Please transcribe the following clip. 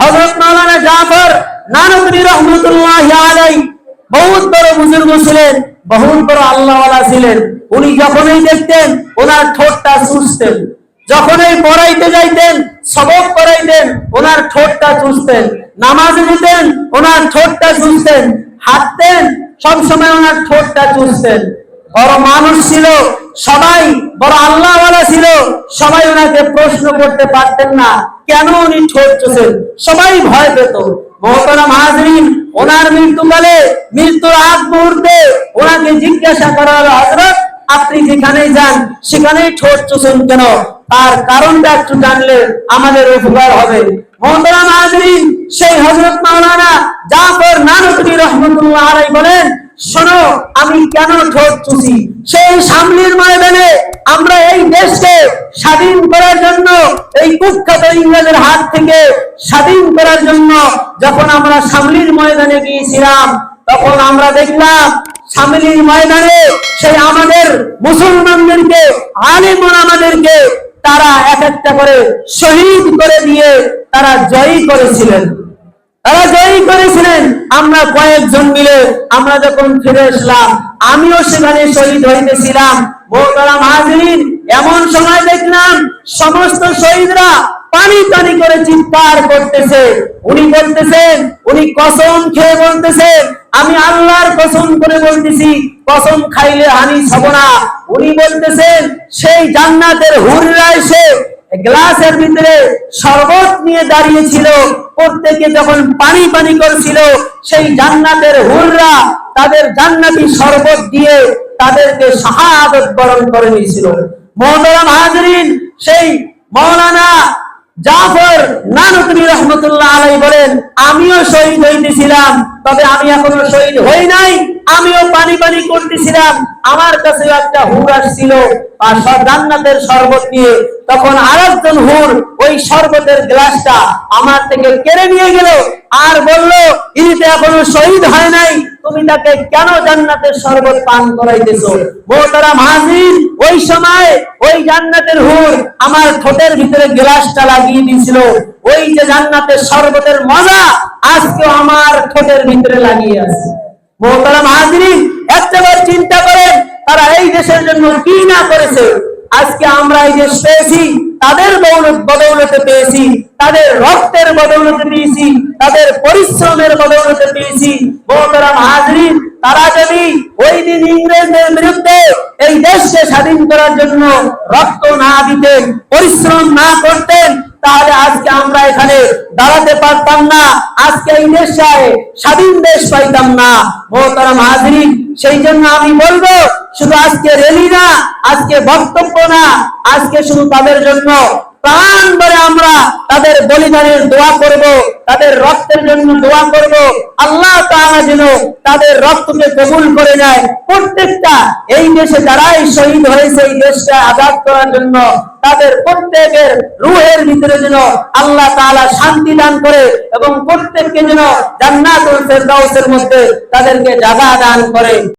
হযরত মাওলানা জাফর নানবী রহমাতুল্লাহি আলাইহি বহুত বড় বুজুর্গ ছিলেন, বহুত বড় আল্লাহওয়ালা ছিলেন। উনি যখনই দেখতেন ওনার ঠোঁটটা চুষতেন, যখনই পড়াইতে যাইতেন, সবক পড়াইতেন, ওনার ঠোঁটটা চুষতেন, নামাজে যেতেন ওনার ঠোঁটটা চুষতেন, হাঁটতেন সবসময় ওনার ঠোঁটটা চুষতেন। বড় মানুষ ছিল, সবাই বড় আল্লাহওয়ালা ছিল, সবাই ওনাকে প্রশ্ন করতে পারতেন না কেন উনি ঠোঁট চুষেন, সবাই ভয় পেত। মোহতারাম হাজরিন, ওনার মৃত্যুকালে, মৃত্যুর আগ মুহূর্তে ওনাকে জিজ্ঞাসা করা হলো, হযরত আপনি যেখানেই যান সেখানেই ঠোঁট চুষেন কেন? তার কারণটা একটু জানলে আমাদের উপকার হবে। মোহতারাম হাজরিন, সেই হযরত মাওলানা জাফর নানবী রহমাতুল্লাহ আলাইহি বলেন, শোনো আমি কেন ঠোঁট চুষি। সেই শামলির ময়দানে আমরা এই দেশকে স্বাধীন করার জন্য, এই কুখ্যাত ইংরেজের হাত থেকে স্বাধীন করার জন্য যখন আমরা শামলির ময়দানে গিয়েছিলাম, তখন আমরা দেখলাম শামলির ময়দানে সেই আমাদের মুসলমানদেরকে, আলেম ওলামাদেরকে তারা এক একটা করে শহীদ করে দিয়ে তারা জয়ী করেছিলেন, তারা জয়ী করেছিলেন। আমরা কয়েকজন মিলে আমরা যখন ফিরে আসলাম, আমিও সেখানে শহীদ হইতেছিলাম। মোহতারাম হাজরিন, এমন সময় দেখলাম সমস্ত শহীদরা পানি পানি করে চিৎকার করতেছে। উনি বলতেছেন, উনি কসম খেয়ে বলতেছেন, আমি আল্লাহর কসম করে বলতেছি, কসম খাইলে হানি হব না। উনি বলতেছেন সেই জান্নাতের হুররা এসে গ্লাসের ভিতরে শরবত নিয়ে দাঁড়িয়েছিল, প্রত্যেকে যখন পানি পানি করছিল, সেই জান্নাতের হুররা তাদের জান্নাতি শরবত দিয়ে তাদেরকে শাহাদাত বরণ করে নিয়েছিল। মোহতারাম হাজরিন, সেই মাওলানা জাফর নানবী রহমাতুল্লাহ আলাইহি বলেন, আমিও শহীদ হইতেছিলাম, তবে আমি এখনো শহীদ হই নাই, আমিও পানি পানি করতেছিলাম। আমার কাছে একটা হুর আসছিল আর জান্নাতের শরবত নিয়ে, তখন আরেকজন হুর ওই শরবতের গ্লাসটা আমার থেকে কেড়ে নিয়ে গেল আর বলল, ইনি তো এখনো শহীদ হয় নাই, তুমি তাকে কেন জান্নাতের শরবত পান করাইতেছো? মোহতারাম হাজরিন, ওই সময় ওই জান্নাতের হুর আমার ঠোঁটের ভিতরে গ্লাসটা লাগিয়ে দিয়েছিল। ওই যে জান্নাতের শরবতের মজা আজকে আমার ঠোঁটের ভিতরে লাগিয়ে আছে। মোহতারাম হাজরিন, একবার চিন্তা করেন তারা এই দেশের জন্য কি না করেছে। আজকে আমরা এই দেশ পেয়েছি তাদের বদৌলতে পেয়েছি, তাদের রক্তের বদৌলতে পেয়েছি, তাদের পরিশ্রমের বদৌলতে পেয়েছি। মোহতারাম হাজরিন, তারা যদি ওই দিন ইংরেজদের বিরুদ্ধে এই দেশকে স্বাধীন করার জন্য রক্ত না দিতেন, পরিশ্রম না করতেন, তাহলে আজকে আমরা এখানে দাঁড়াতে পারতাম না, আজকে এই দেশে স্বাধীন দেশ পাইতাম না। মোহতারাম হাজরিন, সেই জন্য আমি বলবো, শুধু আজকে র্যালি না, আজকে বক্তব্য না, আজকে শুধু তাদের জন্য প্রাণ ভরে আমরা তাদের বলিদানের দোয়া করব, তাদের রক্তের জন্য দোয়া করব। আল্লাহ তাআলা যেন তাদের রক্তকে কবুল করে নেয়। প্রত্যেকটা এই দেশে যারাই শহীদ হয়েছে এই দেশটা আজাদ করার জন্য, তাদের প্রত্যেকের রূহের ভিতরে যেন আল্লাহ তাআলা শান্তি দান করে এবং প্রত্যেককে যেন জান্নাতুল ফেরদাউসের মধ্যে তাদেরকে জায়গা দান করে।